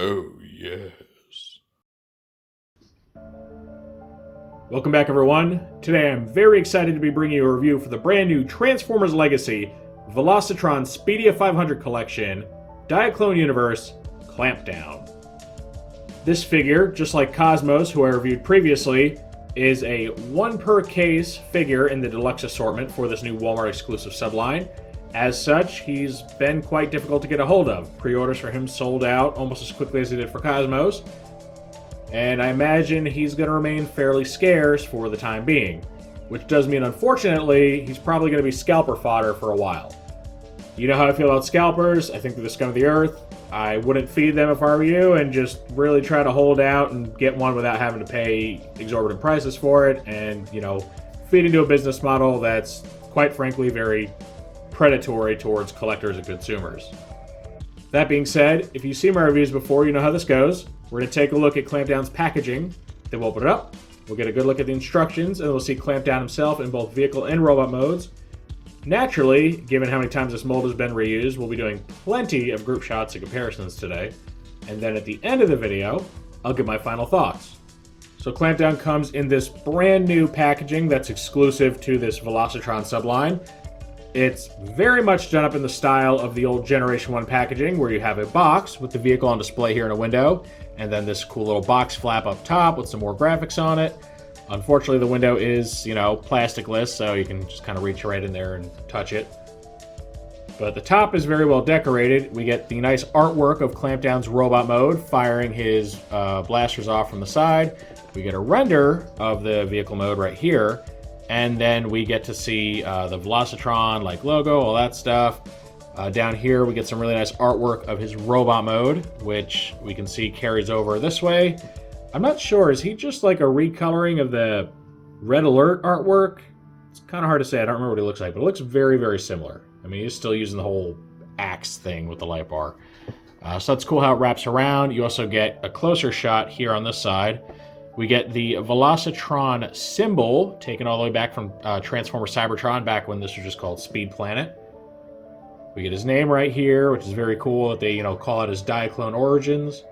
Oh, yes. Welcome back, everyone. Today I'm very excited to be bringing you a review for the brand new Transformers Legacy Velocitron Speedia 500 Collection Diaclone Universe Clampdown. This figure, just like Cosmos, who I reviewed previously, is a 1 per case figure in the Deluxe assortment for this new Walmart exclusive subline. As such, he's been quite difficult to get a hold of. Pre-orders for him sold out almost as quickly as they did for Cosmos, and I imagine he's going to remain fairly scarce for the time being, which does mean, unfortunately, he's probably going to be scalper fodder for a while. You know how I feel about scalpers. I think they're the scum of the earth. I wouldn't feed them if I were you, and just really try to hold out and get one without having to pay exorbitant prices for it, and, feed into a business model that's, quite frankly, very predatory towards collectors and consumers. That being said, if you've seen my reviews before, you know how this goes. We're going to take a look at Clampdown's packaging, then we'll open it up, we'll get a good look at the instructions, and we'll see Clampdown himself in both vehicle and robot modes. Naturally, given how many times this mold has been reused, we'll be doing plenty of group shots and comparisons today. And then at the end of the video, I'll give my final thoughts. So Clampdown comes in this brand new packaging that's exclusive to this Velocitron subline. It's very much done up in the style of the old Generation 1 packaging, where you have a box with the vehicle on display here in a window, and then this cool little box flap up top with some more graphics on it. Unfortunately, the window is, plasticless, so you can just kind of reach right in there and touch it. But the top is very well decorated. We get the nice artwork of Clampdown's robot mode, firing his blasters off from the side. We get a render of the vehicle mode right here. And then we get to see the Velocitron logo, all that stuff. Down here we get some really nice artwork of his robot mode, which we can see carries over this way. I'm not sure, is he just like a recoloring of the Red Alert artwork? It's kind of hard to say, I don't remember what he looks like, but it looks very, very similar. I mean, he's still using the whole axe thing with the light bar. So that's cool how it wraps around. You also get a closer shot here on this side. We get the Velocitron symbol, taken all the way back from Transformers Seibertron, back when this was just called Speed Planet. We get his name right here, which is very cool that they, call it his Diaclone Origins.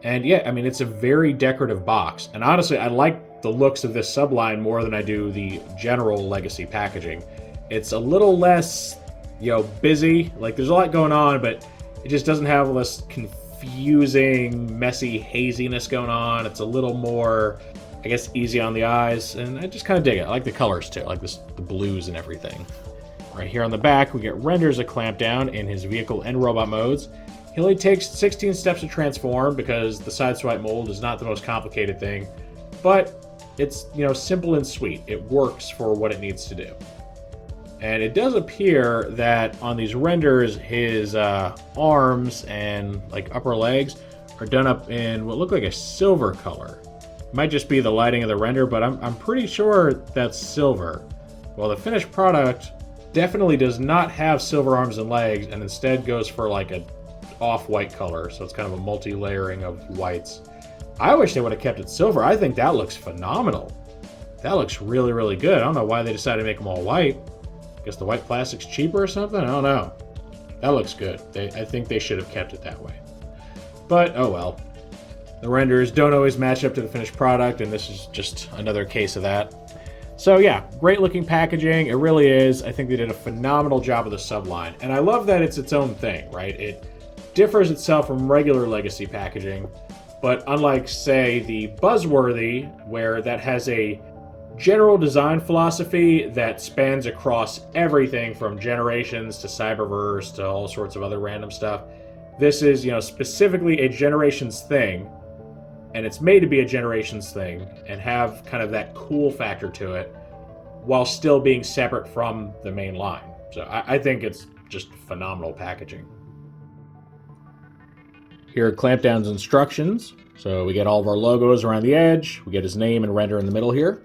And yeah, I mean, it's a very decorative box. And honestly, I like the looks of this subline more than I do the general Legacy packaging. It's a little less, busy. There's a lot going on, but it just doesn't have all this confusing, messy haziness going on. It's a little more, I guess, easy on the eyes, and I just kind of dig it. I like the colors too, I like the blues and everything. Right here on the back, we get renders of Clampdown in his vehicle and robot modes. He only takes 16 steps to transform because the sideswipe mold is not the most complicated thing, but it's, simple and sweet. It works for what it needs to do. And it does appear that on these renders, his arms and upper legs are done up in what look like a silver color. It might just be the lighting of the render, but I'm pretty sure that's silver. Well, the finished product definitely does not have silver arms and legs, and instead goes for a off-white color, so it's kind of a multi-layering of whites. I wish they would have kept it silver. I think that looks phenomenal. That looks really, really good. I don't know why they decided to make them all white. I guess the white plastic's cheaper or something? I don't know. That looks good. I think they should have kept it that way. But, oh well. The renders don't always match up to the finished product, and this is just another case of that. So yeah, great looking packaging. It really is. I think they did a phenomenal job of the subline. And I love that it's its own thing, right? It differs itself from regular Legacy packaging, but unlike, say, the Buzzworthy, where that has a general design philosophy that spans across everything from Generations to Cyberverse to all sorts of other random stuff. This is, specifically a Generations thing, and it's made to be a Generations thing and have kind of that cool factor to it while still being separate from the main line. So I think it's just phenomenal packaging. Here are Clampdown's instructions. So we get all of our logos around the edge. We get his name and render in the middle here.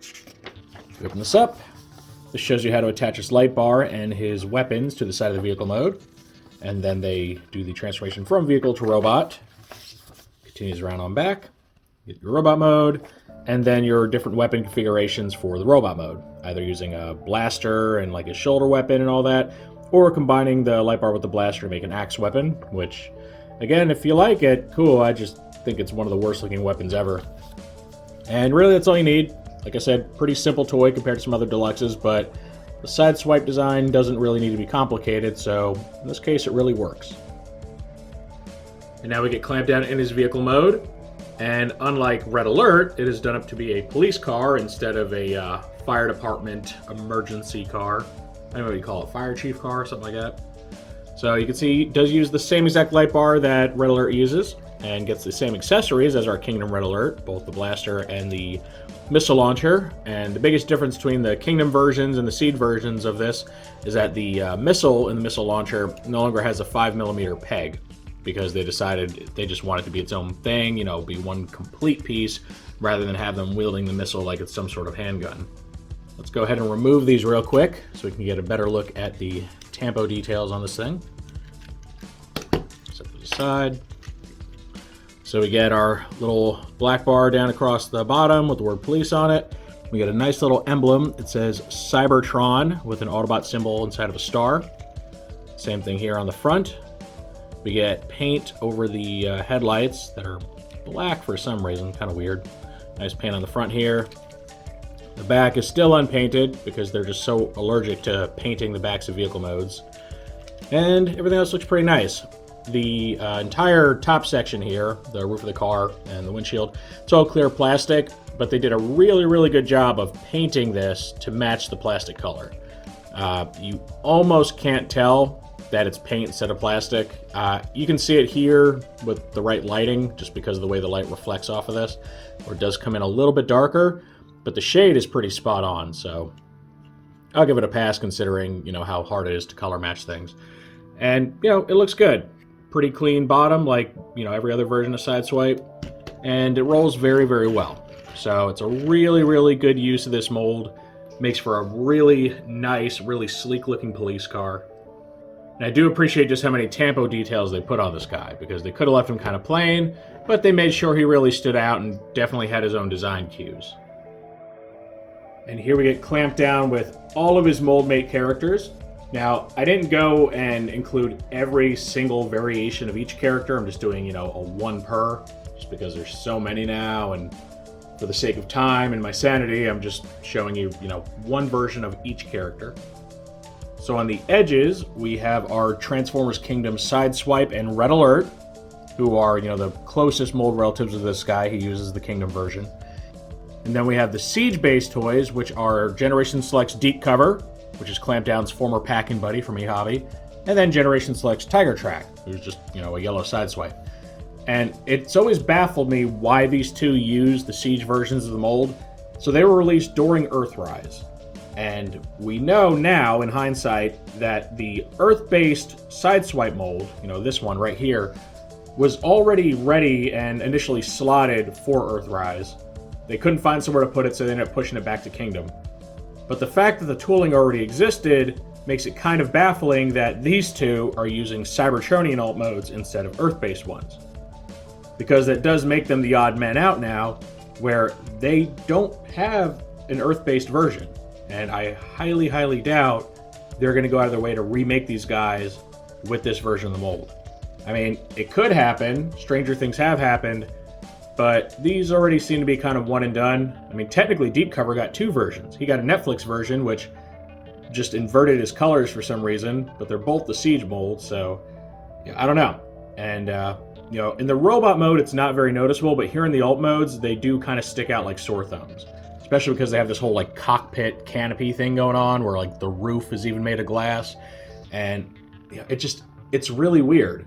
We open this up. This shows you how to attach his light bar and his weapons to the side of the vehicle mode. And then they do the transformation from vehicle to robot. Continues around on back. Get your robot mode. And then your different weapon configurations for the robot mode. Either using a blaster and a shoulder weapon and all that, or combining the light bar with the blaster to make an axe weapon, which Again, if you like it, cool. I just think it's one of the worst looking weapons ever. And really, that's all you need. Like I said, pretty simple toy compared to some other Deluxes, but the side swipe design doesn't really need to be complicated, so in this case, it really works. And now we get Clampdown in his vehicle mode, and unlike Red Alert, it is done up to be a police car instead of a fire department emergency car. I don't know what you call it, fire chief car or something like that. So you can see it does use the same exact light bar that Red Alert uses, and gets the same accessories as our Kingdom Red Alert, both the blaster and the missile launcher. And the biggest difference between the Kingdom versions and the Seed versions of this is that the missile in the missile launcher no longer has a 5mm peg, because they decided they just want it to be its own thing, you know, be one complete piece, rather than have them wielding the missile like it's some sort of handgun. Let's go ahead and remove these real quick so we can get a better look at the tampo details on this thing. Set this aside. So we get our little black bar down across the bottom with the word police on it. We get a nice little emblem. It says Seibertron with an Autobot symbol inside of a star. Same thing here on the front. We get paint over the headlights that are black for some reason, kind of weird. Nice paint on the front here. The back is still unpainted because they're just so allergic to painting the backs of vehicle modes. And everything else looks pretty nice. The entire top section here, the roof of the car and the windshield, it's all clear plastic, but they did a really, really good job of painting this to match the plastic color. You almost can't tell that it's paint instead of plastic. You can see it here with the right lighting, just because of the way the light reflects off of this, where it does come in a little bit darker, but the shade is pretty spot on, so I'll give it a pass considering, you know, how hard it is to color match things. And, you know, it looks good. Pretty clean bottom, like, you know, every other version of Sideswipe, and it rolls very, very well. So it's a really, really good use of this mold. Makes for a really nice, really sleek looking police car. And I do appreciate just how many tampo details they put on this guy, because they could have left him kind of plain, but they made sure he really stood out and definitely had his own design cues. And here we get Clampdown with all of his mold-mate characters. Now, I didn't go and include every single variation of each character. I'm just doing, you know, a one per, just because there's so many now, and for the sake of time and my sanity, I'm just showing you, you know, one version of each character. So on the edges, we have our Transformers Kingdom Sideswipe and Red Alert, who are, you know, the closest mold relatives of this guy. He uses the Kingdom version. And then we have the Siege-based toys, which are Generation Select's Deep Cover, which is Clampdown's former packing buddy from eHobby, and then Generation Select's Tiger Track, who's just, you know, a yellow Sideswipe. And it's always baffled me why these two use the Siege versions of the mold. So they were released during Earthrise. And we know now, in hindsight, that the Earth-based Sideswipe mold, you know, this one right here, was already ready and initially slotted for Earthrise. They couldn't find somewhere to put it, so they ended up pushing it back to Kingdom. But the fact that the tooling already existed makes it kind of baffling that these two are using Seibertronian alt modes instead of Earth-based ones. Because that does make them the odd men out now, where they don't have an Earth-based version. And I highly, highly doubt they're going to go out of their way to remake these guys with this version of the mold. I mean, it could happen. Stranger things have happened. But these already seem to be kind of one and done. I mean, technically, Deep Cover got two versions. He got a Netflix version, which just inverted his colors for some reason, but they're both the Siege mold, so yeah, I don't know. And, you know, in the robot mode, it's not very noticeable, but here in the alt modes, they do kind of stick out like sore thumbs. Especially because they have this whole, like, cockpit canopy thing going on, where, like, the roof is even made of glass. And, you know, it's really weird.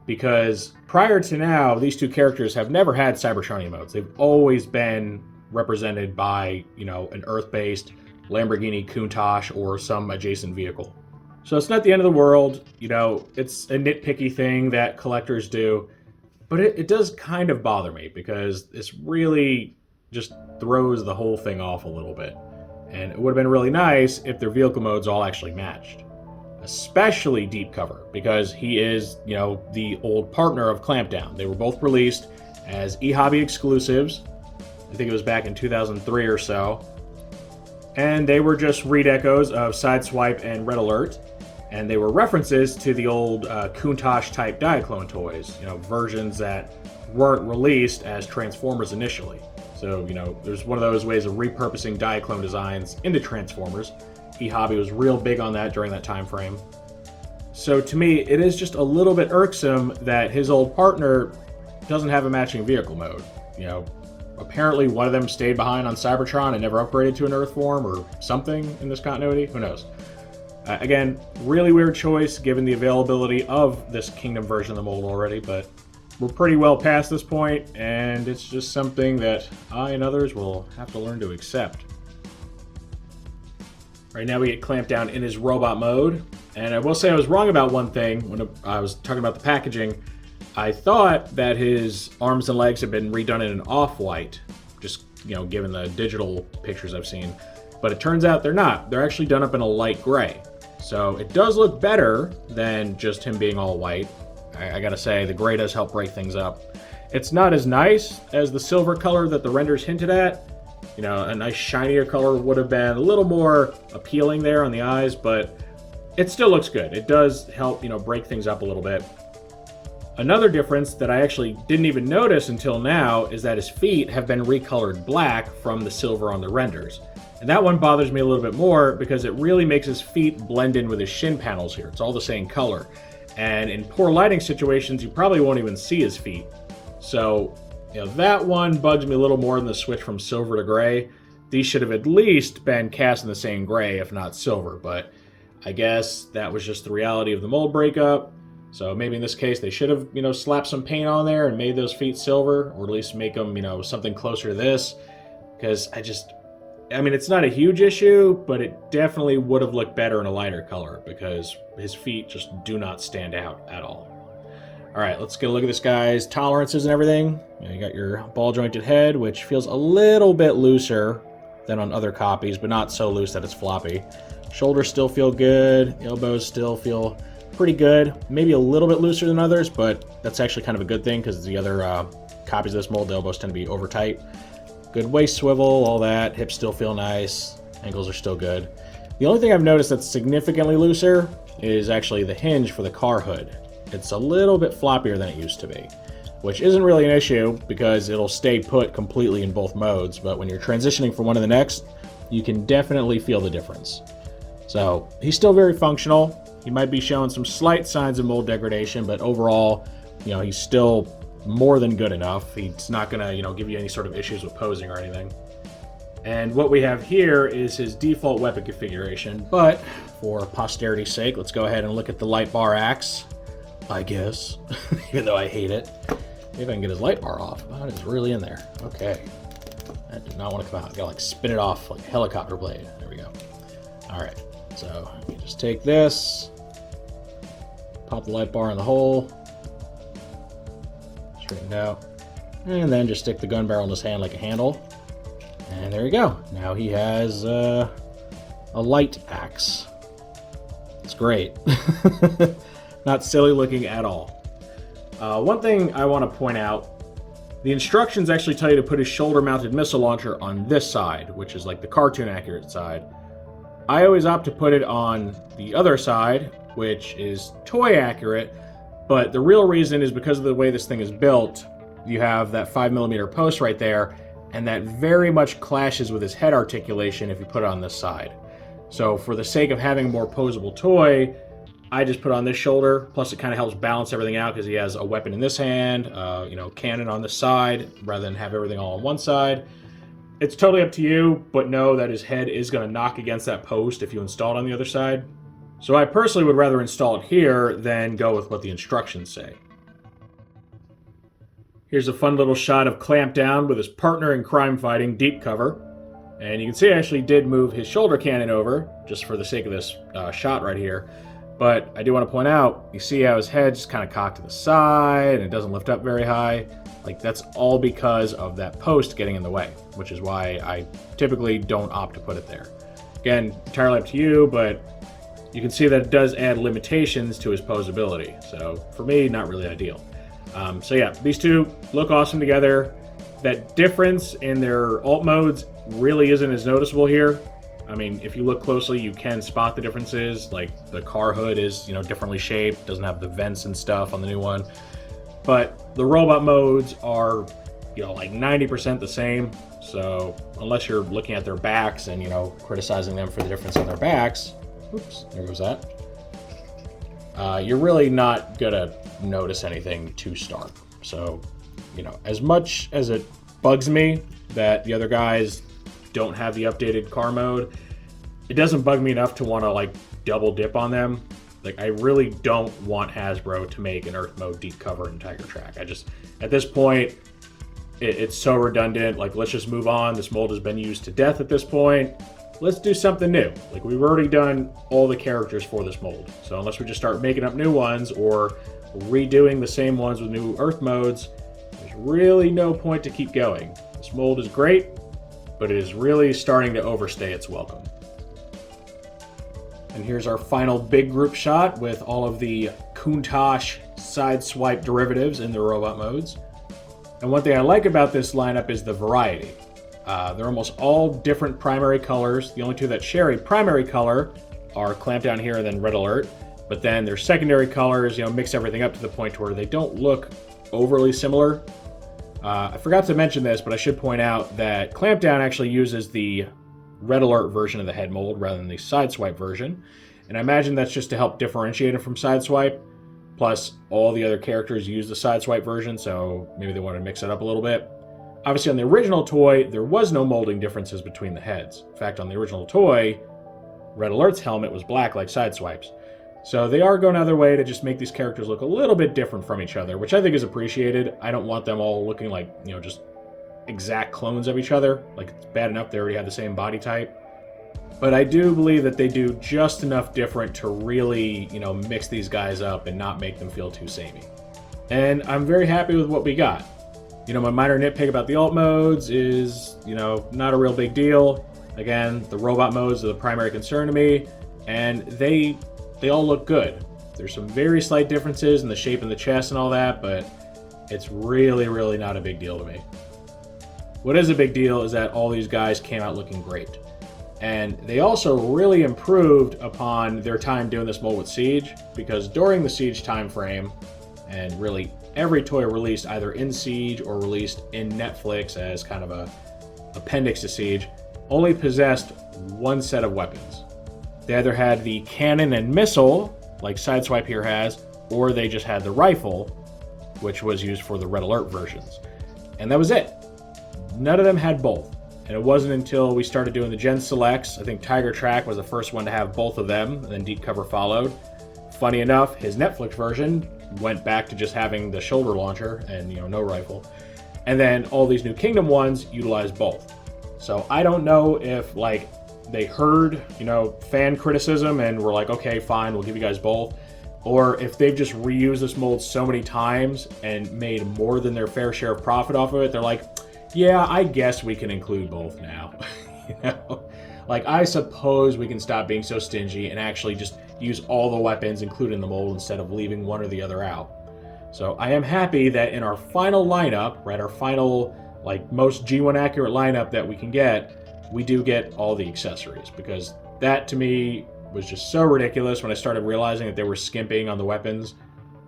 Because prior to now, these two characters have never had Seibertronian modes. They've always been represented by, you know, an Earth-based Lamborghini Countach or some adjacent vehicle. So it's not the end of the world. You know, it's a nitpicky thing that collectors do. But it does kind of bother me, because this really just throws the whole thing off a little bit. And it would have been really nice if their vehicle modes all actually matched. Especially Deep Cover, because he is, you know, the old partner of Clampdown. They were both released as eHobby exclusives. I think it was back in 2003 or so. And they were just redecos of Sideswipe and Red Alert. And they were references to the old Countach type Diaclone toys, versions that weren't released as Transformers initially. So, there's one of those ways of repurposing Diaclone designs into Transformers. eHobby was real big on that during that time frame. So to me, it is just a little bit irksome that his old partner doesn't have a matching vehicle mode. Apparently one of them stayed behind on Seibertron and never upgraded to an Earth form or something in this continuity. Who knows? Again, really weird choice given the availability of this Kingdom version of the mold already, but we're pretty well past this point, and it's just something that I and others will have to learn to accept. Right now we get Clampdown in his robot mode, and I will say I was wrong about one thing when I was talking about the packaging. I thought that his arms and legs had been redone in an off-white, just, given the digital pictures I've seen. But it turns out they're not. They're actually done up in a light gray. So it does look better than just him being all white. I gotta say, the gray does help break things up. It's not as nice as the silver color that the renders hinted at. A nice shinier color would have been a little more appealing there on the eyes, but it still looks good. It does help, break things up a little bit. Another difference that I actually didn't even notice until now is that his feet have been recolored black from the silver on the renders. And that one bothers me a little bit more because it really makes his feet blend in with his shin panels here. It's all the same color. And in poor lighting situations, you probably won't even see his feet. So, that one bugs me a little more than the switch from silver to gray. These should have at least been cast in the same gray, if not silver. But I guess that was just the reality of the mold breakup. So maybe in this case, they should have, slapped some paint on there and made those feet silver, or at least make them, something closer to this. Because it's not a huge issue, but it definitely would have looked better in a lighter color because his feet just do not stand out at all. All right, let's get a look at this guy's tolerances and everything. You got your ball jointed head, which feels a little bit looser than on other copies, but not so loose that it's floppy. Shoulders still feel good. Elbows still feel pretty good. Maybe a little bit looser than others, but that's actually kind of a good thing because the other copies of this mold, the elbows tend to be over tight. Good waist swivel, all that. Hips still feel nice. Ankles are still good. The only thing I've noticed that's significantly looser is actually the hinge for the car hood. It's a little bit floppier than it used to be, which isn't really an issue because it'll stay put completely in both modes, but when you're transitioning from one to the next, you can definitely feel the difference. So he's still very functional. He might be showing some slight signs of mold degradation, but overall, he's still more than good enough. He's not gonna, give you any sort of issues with posing or anything. And what we have here is his default weapon configuration, but for posterity's sake, let's go ahead and look at the light bar axe, I guess, even though I hate it. Maybe I can get his light bar off. Oh, it's really in there. Okay. That did not want to come out. Gotta spin it off like a helicopter blade. There we go. All right. So you just take this, pop the light bar in the hole, straighten it out, and then just stick the gun barrel in his hand like a handle. And there you go. Now he has a light axe. It's great. Not silly looking at all. One thing I want to point out, the instructions actually tell you to put his shoulder-mounted missile launcher on this side, which is like the cartoon-accurate side. I always opt to put it on the other side, which is toy-accurate, but the real reason is because of the way this thing is built. You have that 5mm post right there, and that very much clashes with his head articulation if you put it on this side. So for the sake of having a more posable toy, I just put it on this shoulder, plus it kind of helps balance everything out because he has a weapon in this hand, cannon on this side, rather than have everything all on one side. It's totally up to you, but know that his head is going to knock against that post if you install it on the other side. So I personally would rather install it here than go with what the instructions say. Here's a fun little shot of Clampdown with his partner in crime fighting, Deep Cover. And you can see I actually did move his shoulder cannon over, just for the sake of this shot right here. But I do want to point out, you see how his head's just kind of cocked to the side, and it doesn't lift up very high. Like, that's all because of that post getting in the way, which is why I typically don't opt to put it there. Again, entirely up to you, but you can see that it does add limitations to his posability. So for me, not really ideal. So yeah, these two look awesome together. That difference in their alt modes really isn't as noticeable here. I mean, if you look closely, you can spot the differences. Like the car hood is, differently shaped, doesn't have the vents and stuff on the new one. But the robot modes are, like 90% the same. So unless you're looking at their backs and, criticizing them for the difference on their backs, oops, there goes that. You're really not gonna notice anything too stark. So, as much as it bugs me that the other guys don't have the updated car mode, it doesn't bug me enough to want to like double dip on them. Like, I really don't want Hasbro to make an Earth mode deep cover in Tiger Track. At this point, it's so redundant. Like, let's just move on. This mold has been used to death at this point. Let's do something new. Like, we've already done all the characters for this mold. So unless we just start making up new ones or redoing the same ones with new Earth modes, there's really no point to keep going. This mold is great, but it is really starting to overstay its welcome. And here's our final big group shot with all of the Countach side swipe derivatives in the robot modes. And one thing I like about this lineup is the variety. They're almost all different primary colors. The only two that share a primary color are Clampdown here and then Red Alert. But then their secondary colors, mix everything up to the point where they don't look overly similar. I forgot to mention this, but I should point out that Clampdown actually uses the Red Alert version of the head mold rather than the Sideswipe version. And I imagine that's just to help differentiate it from Sideswipe. Plus, all the other characters use the Sideswipe version, so maybe they want to mix it up a little bit. Obviously, on the original toy, there was no molding differences between the heads. In fact, on the original toy, Red Alert's helmet was black like Sideswipe's. So they are going out of their way to just make these characters look a little bit different from each other, which I think is appreciated. I don't want them all looking like, just exact clones of each other. Like, it's bad enough they already have the same body type. But I do believe that they do just enough different to really, mix these guys up and not make them feel too samey. And I'm very happy with what we got. My minor nitpick about the alt modes is, not a real big deal. Again, the robot modes are the primary concern to me, and they all look good. There's some very slight differences in the shape of the chest and all that, but it's really, really not a big deal to me. What is a big deal is that all these guys came out looking great. And they also really improved upon their time doing this mold with Siege, because during the Siege time frame, and really every toy released either in Siege or released in Netflix as kind of a appendix to Siege, only possessed one set of weapons. They either had the cannon and missile, like Sideswipe here has, or they just had the rifle, which was used for the Red Alert versions. And that was it. None of them had both. And it wasn't until we started doing the Gen Selects, I think Tiger Track was the first one to have both of them, and then Deep Cover followed. Funny enough, his Netflix version went back to just having the shoulder launcher and, no rifle. And then all these new Kingdom ones utilize both. So I don't know if, they heard, fan criticism and were like, okay, fine, we'll give you guys both. Or if they've just reused this mold so many times and made more than their fair share of profit off of it, they're like, yeah, I guess we can include both now. I suppose we can stop being so stingy and actually just use all the weapons, including the mold, instead of leaving one or the other out. So I am happy that in our final lineup, right, our final, most G1 accurate lineup that we can get, we do get all the accessories, because that to me was just so ridiculous when I started realizing that they were skimping on the weapons.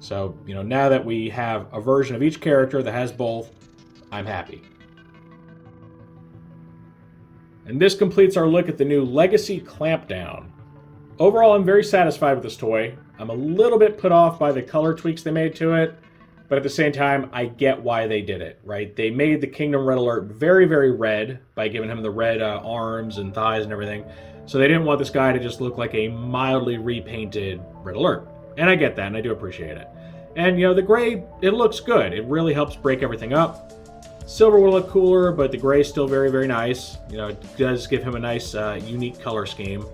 So, now that we have a version of each character that has both, I'm happy. And this completes our look at the new Legacy Clampdown. Overall, I'm very satisfied with this toy. I'm a little bit put off by the color tweaks they made to it, but at the same time, I get why they did it, right? They made the Kingdom Red Alert very, very red by giving him the red arms and thighs and everything. So they didn't want this guy to just look like a mildly repainted Red Alert. And I get that, and I do appreciate it. And, the gray, it looks good. It really helps break everything up. Silver will look cooler, but the gray is still very, very nice. It does give him a nice, unique color scheme.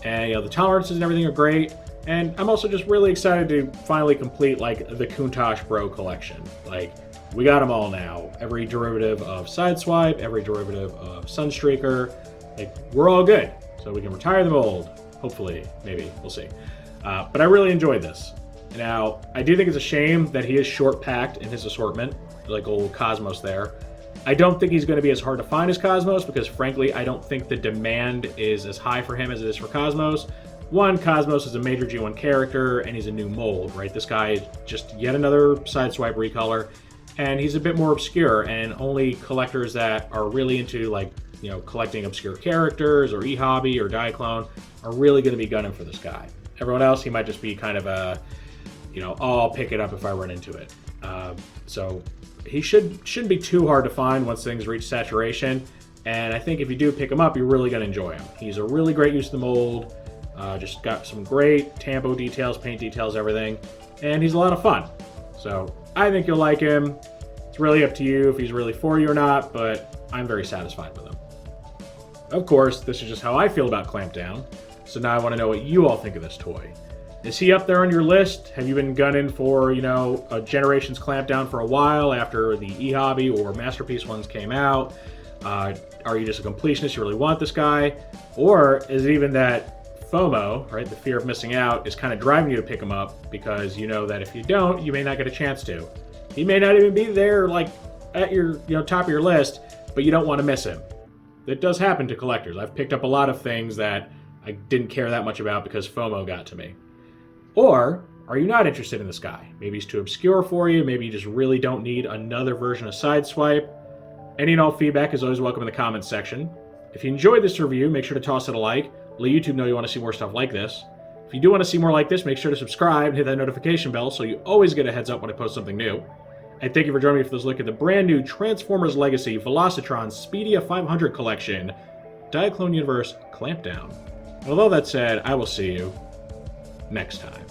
And, the tolerances and everything are great. And I'm also just really excited to finally complete, the Countach Bro collection. We got them all now. Every derivative of Sideswipe, every derivative of Sunstreaker. We're all good. So we can retire the mold. Hopefully, maybe. We'll see. But I really enjoyed this. Now, I do think it's a shame that he is short-packed in his assortment, like old Cosmos there. I don't think he's going to be as hard to find as Cosmos because, frankly, I don't think the demand is as high for him as it is for Cosmos. One, Cosmos is a major G1 character, and he's a new mold, right? This guy is just yet another Sideswipe recolor, and he's a bit more obscure, and only collectors that are really into, like, you know, collecting obscure characters or e-hobby or Diaclone are really going to be gunning for this guy. Everyone else, he might just be kind of a, you know, oh, I'll pick it up if I run into it. So he shouldn't be too hard to find once things reach saturation, and I think if you do pick him up, you're really going to enjoy him. He's a really great use of the mold, just got some great tampo details, paint details, everything, and he's a lot of fun. So I think you'll like him. It's really up to you if he's really for you or not, but I'm very satisfied with him. Of course, this is just how I feel about Clampdown, so now I want to know what you all think of this toy. Is he up there on your list? Have you been gunning for, you know, a Generations Clampdown for a while after the e-hobby or Masterpiece ones came out? Are you just a completionist, you really want this guy? Or is it even that FOMO, right, the fear of missing out, is kind of driving you to pick him up because you know that if you don't, you may not get a chance to. He may not even be there, like, at your, you know, top of your list, but you don't want to miss him. It does happen to collectors. I've picked up a lot of things that I didn't care that much about because FOMO got to me. Or are you not interested in this guy? Maybe he's too obscure for you. Maybe you just really don't need another version of Sideswipe. Any and all feedback is always welcome in the comments section. If you enjoyed this review, make sure to toss it a like. Let YouTube know you want to see more stuff like this. If you do want to see more like this, make sure to subscribe and hit that notification bell so you always get a heads up when I post something new. And thank you for joining me for this look at the brand new Transformers Legacy Velocitron Speedia 500 collection, Diaclone Universe Clampdown. And with all that said, I will see you next time.